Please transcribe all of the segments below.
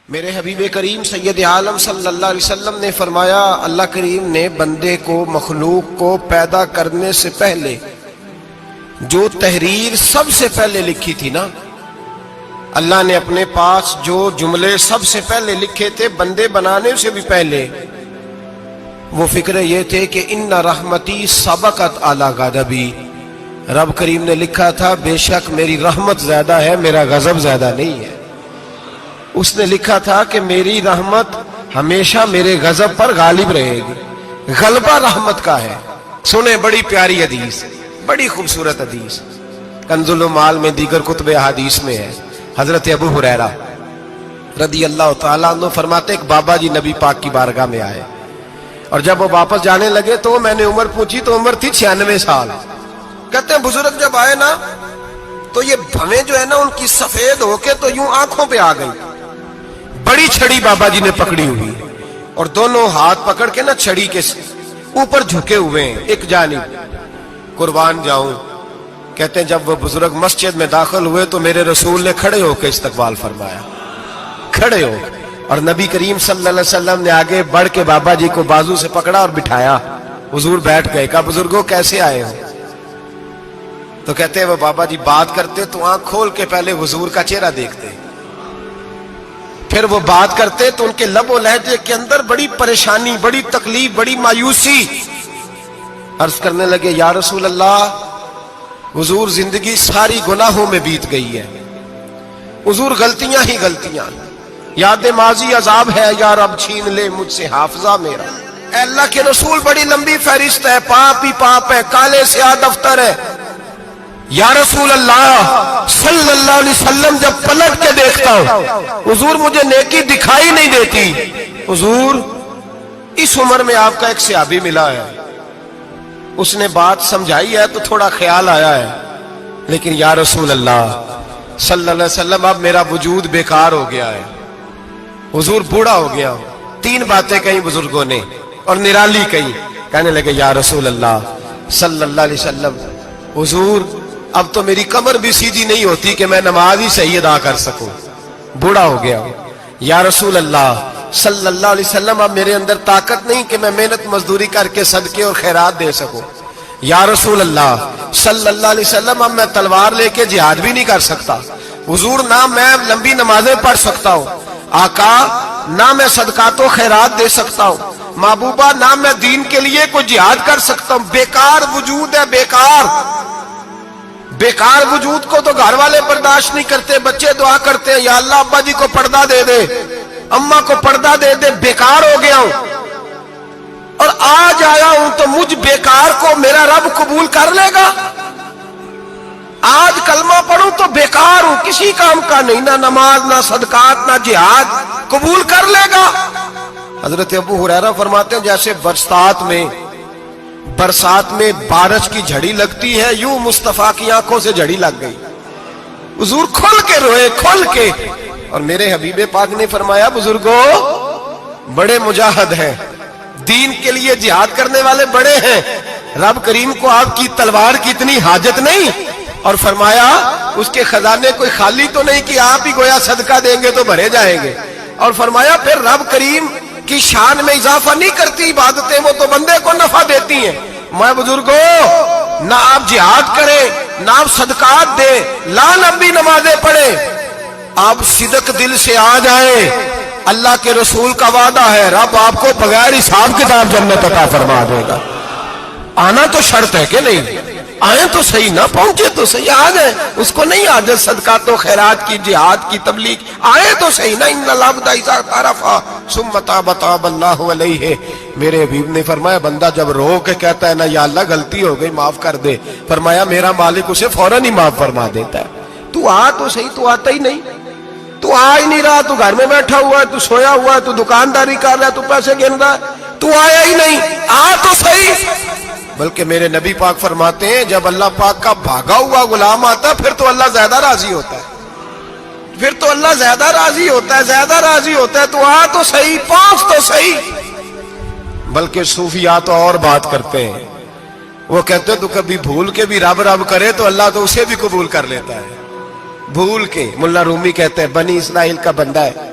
میرے حبیب کریم سید عالم صلی اللہ علیہ وسلم نے فرمایا، اللہ کریم نے بندے کو، مخلوق کو پیدا کرنے سے پہلے جو تحریر سب سے پہلے لکھی تھی نا، اللہ نے اپنے پاس جو جملے سب سے پہلے لکھے تھے بندے بنانے سے بھی پہلے، وہ فکر یہ تھے کہ ان رحمتی سبقت اعلی غضبی، رب کریم نے لکھا تھا بے شک میری رحمت زیادہ ہے، میرا غضب زیادہ نہیں ہے۔ اس نے لکھا تھا کہ میری رحمت ہمیشہ میرے غضب پر غالب رہے گی، غلبہ رحمت کا ہے۔ سنیں بڑی پیاری حدیث، بڑی خوبصورت حدیث، کنز المال میں دیگر کتب احادیث میں ہے۔ حضرت ابو ہریرہ رضی اللہ تعالیٰ عنہ فرماتے ایک بابا جی نبی پاک کی بارگاہ میں آئے، اور جب وہ واپس جانے لگے تو میں نے عمر پوچھی تو عمر تھی 96 سال۔ کہتے ہیں بزرگ جب آئے نا تو یہ بھویں جو ہے نا ان کی سفید ہو کے تو یوں آنکھوں پہ آ گئی، بڑی چھڑی بابا جی نے پکڑی ہوئی اور دونوں ہاتھ پکڑ کے نا چھڑی کے اوپر جھکے ہوئے ہیں ایک جانب، قربان جاؤں۔ کہتے ہیں جب وہ بزرگ مسجد میں داخل ہوئے تو میرے رسول نے کھڑے ہو کے استقبال فرمایا، کھڑے ہو، اور نبی کریم صلی اللہ علیہ وسلم نے آگے بڑھ کے بابا جی کو بازو سے پکڑا اور بٹھایا۔ حضور بیٹھ گئے، کہا بزرگوں کیسے آئے ہو؟ تو کہتے ہیں وہ بابا جی بات کرتے تو آنکھ کھول کے پہلے حضور کا چہرہ دیکھتے، پھر وہ بات کرتے تو ان کے لب و لہجے کے اندر بڑی پریشانی، بڑی تکلیف، بڑی مایوسی۔ عرض کرنے لگے یا رسول اللہ، حضور زندگی ساری گناہوں میں بیت گئی ہے، حضور غلطیاں ہی غلطیاں، یاد ماضی عذاب ہے، یا رب چھین لے مجھ سے حافظہ میرا۔ اے اللہ کے رسول بڑی لمبی فہرست ہے، پاپ ہی پاپ ہے، کالے سیاہ دفتر ہے۔ یا رسول اللہ صلی اللہ علیہ وسلم جب پلٹ کے دیکھتا ہوں حضور مجھے نیکی دکھائی نہیں دیتی۔ حضور اس عمر میں آپ کا ایک صحابی ملا ہے، اس نے بات سمجھائی ہے تو تھوڑا خیال آیا ہے، لیکن یا رسول اللہ صلی اللہ علیہ وسلم اب میرا وجود بیکار ہو گیا ہے، حضور بوڑھا ہو گیا ہوں۔ 3 باتیں کہیں بزرگوں نے اور نرالی کہیں، کہنے لگے یا رسول اللہ صلی اللہ علیہ وسلم، حضور اب تو میری کمر بھی سیدھی نہیں ہوتی کہ میں نماز ہی صحیح ادا کر سکوں، بوڑھا ہو گیا ہوں۔ یا رسول اللہ صلی اللہ علیہ وسلم اب میرے اندر طاقت نہیں کہ میں محنت مزدوری کر کے صدقے اور خیرات دے سکوں۔ یا رسول اللہ صلی اللہ علیہ وسلم اب میں تلوار لے کے جہاد بھی نہیں کر سکتا، حضور نہ میں لمبی نمازیں پڑھ سکتا ہوں، آقا نہ میں صدقات و خیرات دے سکتا ہوں، محبوبہ نہ میں دین کے لیے کوئی جہاد کر سکتا ہوں، بیکار وجود ہے، بیکار بیکار وجود کو تو گھر والے برداشت نہیں کرتے، بچے دعا کرتے ہیں یا اللہ ابا جی کو پردہ دے دے، اماں کو پردہ دے دے، بیکار ہو گیا ہوں اور آج آیا ہوں تو مجھ بیکار کو میرا رب قبول کر لے گا؟ آج کلمہ پڑھوں تو بیکار ہوں، کسی کام کا نہیں، نہ نماز نہ صدقات نہ جہاد، قبول کر لے گا؟ حضرت ابو ہریرہ فرماتے ہیں جیسے برسات میں بارش کی جھڑی لگتی ہے، یوں مصطفیٰ کی آنکھوں سے جھڑی لگ گئی، حضور کھل کے روئے، کھل کے۔ اور میرے حبیب پاک نے فرمایا بزرگوں بڑے مجاہد ہیں، دین کے لیے جہاد کرنے والے بڑے ہیں، رب کریم کو آپ کی تلوار کی اتنی حاجت نہیں، اور فرمایا اس کے خزانے کوئی خالی تو نہیں کہ آپ ہی گویا صدقہ دیں گے تو بھرے جائیں گے، اور فرمایا پھر رب کریم کی شان میں اضافہ نہیں کرتی عبادتیں، وہ تو بندے کو نفع دیتی ہیں۔ میں بزرگوں نہ آپ جہاد کریں، نہ آپ صدقات دیں، لا لمبی نمازیں پڑھیں، آپ صدق دل سے آ جائیں، اللہ کے رسول کا وعدہ ہے رب آپ کو بغیر حساب کتاب جنت عطا فرما دے گا۔ آنا تو شرط ہے کہ نہیں؟ آئیں تو صحیح، نہ پہنچے تو صحیح، آ جائیں، اس کو نہیں عادت صدقات و خیرات کی، جہاد کی، تبلیغ، آئے تو صحیح نا۔ ان العبد اذا اعترف ثم تاب تاب اللہ علیہ، میرے حبیب نے فرمایا بندہ جب رو کے کہتا ہے نا یا اللہ غلطی ہو گئی معاف کر دے، فرمایا میرا مالک اسے فوراً ہی معاف فرما دیتا ہے۔ تو آ تو صحیح، تو آتا ہی نہیں، تو آ ہی نہیں رہا، تو گھر میں بیٹھا ہوا ہے، تو سویا ہوا ہے، تو دکانداری کر رہا ہے، تو پیسے گن رہا ہے، تو آیا ہی نہیں، آ تو صحیح۔ بلکہ میرے نبی پاک فرماتے ہیں جب اللہ پاک کا بھاگا ہوا غلام آتا ہے پھر تو اللہ زیادہ راضی ہوتا ہے، پھر تو اللہ زیادہ راضی ہوتا ہے، زیادہ راضی ہوتا ہے، تو آ تو صحیح، پہنچ تو صحیح۔ بلکہ صوفیاء تو اور بات کرتے ہیں، وہ کہتے ہیں تو کبھی بھول کے بھی رب رب کرے تو اللہ تو اسے بھی قبول کر لیتا ہے، بھول کے۔ ملا رومی کہتے ہیں بنی اسرائیل کا بندہ ہے،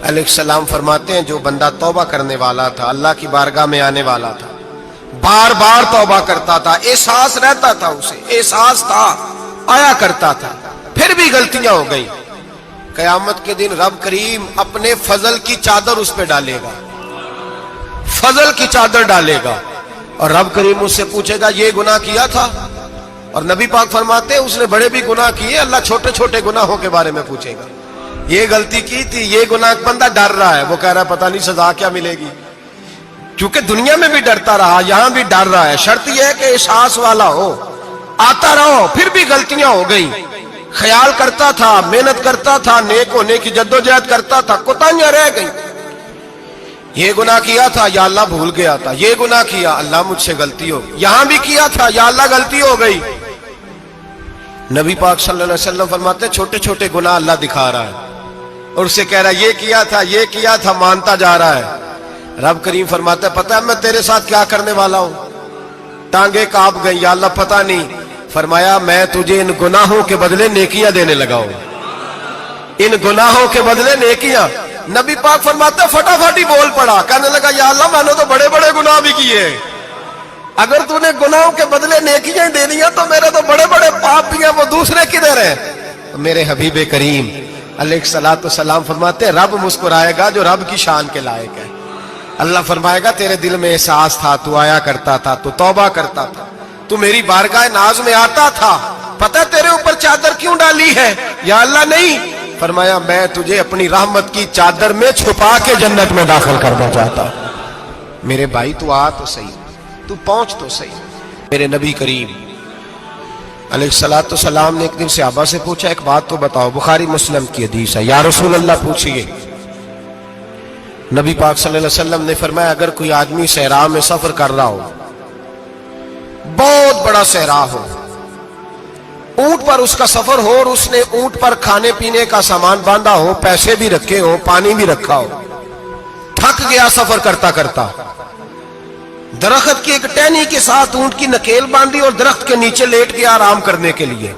علیہ السلام فرماتے ہیں جو بندہ توبہ کرنے والا تھا، اللہ کی بارگاہ میں آنے والا تھا، بار بار توبہ کرتا تھا، احساس رہتا تھا، اسے احساس تھا، آیا کرتا تھا، پھر بھی غلطیاں ہو گئی، قیامت کے دن رب کریم اپنے فضل کی چادر اس پہ ڈالے گا، فضل کی چادر ڈالے گا، اور رب کریم اس سے پوچھے گا یہ گناہ کیا تھا؟ اور نبی پاک فرماتے ہیں اس نے بڑے بھی گناہ کیے، اللہ چھوٹے چھوٹے گناہوں کے بارے میں پوچھے گا، یہ غلطی کی تھی، یہ گناہ، بندہ ڈر رہا ہے، وہ کہہ رہا ہے پتہ نہیں سزا کیا ملے گی، کیونکہ دنیا میں بھی ڈرتا رہا، یہاں بھی ڈر رہا ہے، شرط یہ ہے کہ احساس والا ہو، آتا رہو، پھر بھی غلطیاں ہو گئی، خیال کرتا تھا، محنت کرتا تھا، نیک ہونے کی جدوجہد کرتا تھا، کوتاہیاں رہ گئی، یہ گناہ کیا تھا یا اللہ بھول گیا تھا، یہ گناہ کیا اللہ مجھ سے غلطی ہو گئی، یہاں بھی کیا تھا یا اللہ غلطی ہو گئی۔ نبی پاک صلی اللہ علیہ وسلم فرماتے ہیں چھوٹے چھوٹے گناہ اللہ دکھا رہا ہے اور اسے کہہ رہا ہے یہ کیا تھا، مانتا جا رہا ہے۔ رب کریم فرماتا ہے پتہ ہے میں تیرے ساتھ کیا کرنے والا ہوں؟ ٹانگیں کانپ گئی، یا اللہ پتہ نہیں، فرمایا میں تجھے ان گناہوں کے بدلے نیکیاں دینے لگا ہوں، ان گناہوں کے بدلے نیکیاں۔ نبی پاک فرماتے ہیں فٹافٹ ہی بول پڑا، کہنے لگا یا اللہ میں نے تو بڑے بڑے گناہ بھی کیے، اگر تو نے گناہوں کے بدلے نیکیاں دے دیا تو میرے تو بڑے بڑے پاپ بھی ہیں، وہ دوسرے کدھر ہیں؟ میرے حبیب کریم علیہ الصلوۃ والسلام فرماتے ہیں رب مسکرائے گا جو رب کی شان کے لائق ہے، اللہ فرمائے گا تیرے دل میں احساس تھا، تو آیا کرتا تھا، تو توبہ کرتا تھا، تو میری بارگاہ ناز میں آتا تھا، پتہ تیرے اوپر چادر کیوں ڈالی ہے؟ یا اللہ نہیں، فرمایا میں تجھے اپنی رحمت کی چادر میں چھپا کے جنت میں داخل کرنا چاہتا ہوں۔ میرے بھائی تو آ تو صحیح، تو پہنچ تو صحیح۔ میرے نبی کریم علیہ الصلوۃ والسلام نے ایک دن صحابہ سے پوچھا ایک بات تو بتاؤ، بخاری مسلم کی حدیث ہے، یا رسول اللہ پوچھئے۔ نبی پاک صلی اللہ علیہ وسلم نے فرمایا اگر کوئی آدمی صحرا میں سفر کر رہا ہو، بہت بڑا صحرا ہو، اونٹ پر اس کا سفر ہو اور اس نے اونٹ پر کھانے پینے کا سامان باندھا ہو، پیسے بھی رکھے ہو، پانی بھی رکھا ہو، تھک گیا سفر کرتا کرتا، درخت کی ایک ٹہنی کے ساتھ اونٹ کی نکیل باندھی اور درخت کے نیچے لیٹ گیا آرام کرنے کے لیے۔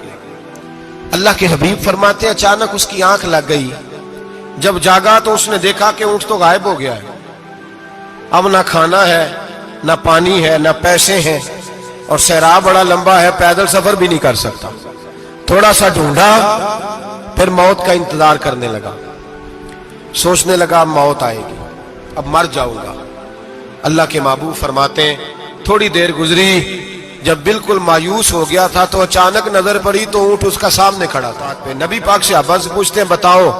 اللہ کے حبیب فرماتے ہیں اچانک اس کی آنکھ لگ گئی، جب جاگا تو اس نے دیکھا کہ اونٹ تو غائب ہو گیا ہے، اب نہ کھانا ہے، نہ پانی ہے، نہ پیسے ہیں، اور صحرا بڑا لمبا ہے، پیدل سفر بھی نہیں کر سکتا۔ تھوڑا سا ڈھونڈا، پھر موت کا انتظار کرنے لگا، سوچنے لگا اب موت آئے گی، اب مر جاؤں گا۔ اللہ کے محبوب فرماتے ہیں تھوڑی دیر گزری، جب بالکل مایوس ہو گیا تھا تو اچانک نظر پڑی تو اونٹ اس کا سامنے کھڑا تھا۔ نبی پاک سے صحابہ سے پوچھتے ہیں بتاؤ،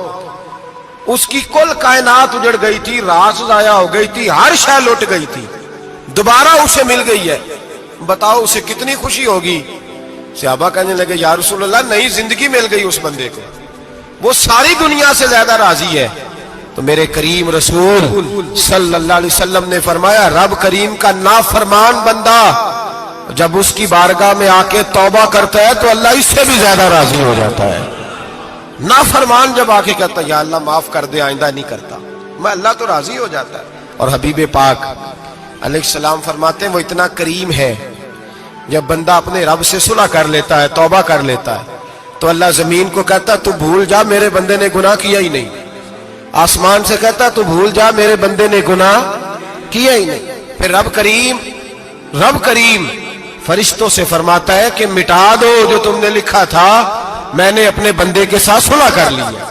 اس کی کل کائنات اجڑ گئی تھی، راز ضائع ہو گئی تھی، ہر شے لٹ گئی تھی، دوبارہ اسے مل گئی ہے، بتاؤ اسے کتنی خوشی ہوگی؟ صحابہ کہنے لگے یا رسول اللہ نئی زندگی مل گئی اس بندے کو، وہ ساری دنیا سے زیادہ راضی ہے۔ تو میرے کریم رسول صلی اللہ علیہ وسلم نے فرمایا رب کریم کا نافرمان بندہ جب اس کی بارگاہ میں آ کے توبہ کرتا ہے تو اللہ اس سے بھی زیادہ راضی ہو جاتا ہے۔ نافرمان جب آ کے کہتا ہے یا اللہ معاف کر دے آئندہ نہیں کرتا، میں اللہ تو راضی ہو جاتا ہے۔ اور حبیب پاک علیہ السلام فرماتے ہیں وہ اتنا کریم ہے، جب بندہ اپنے رب سے صلح کر لیتا ہے، توبہ کر لیتا ہے، تو اللہ زمین کو کہتا ہے تو بھول جا میرے بندے نے گناہ کیا ہی نہیں، آسمان سے کہتا تو بھول جا میرے بندے نے گناہ کیا ہی نہیں۔ پھر رب کریم فرشتوں سے فرماتا ہے کہ مٹا دو جو تم نے لکھا تھا، میں نے اپنے بندے کے ساتھ صلح کر لی ہے۔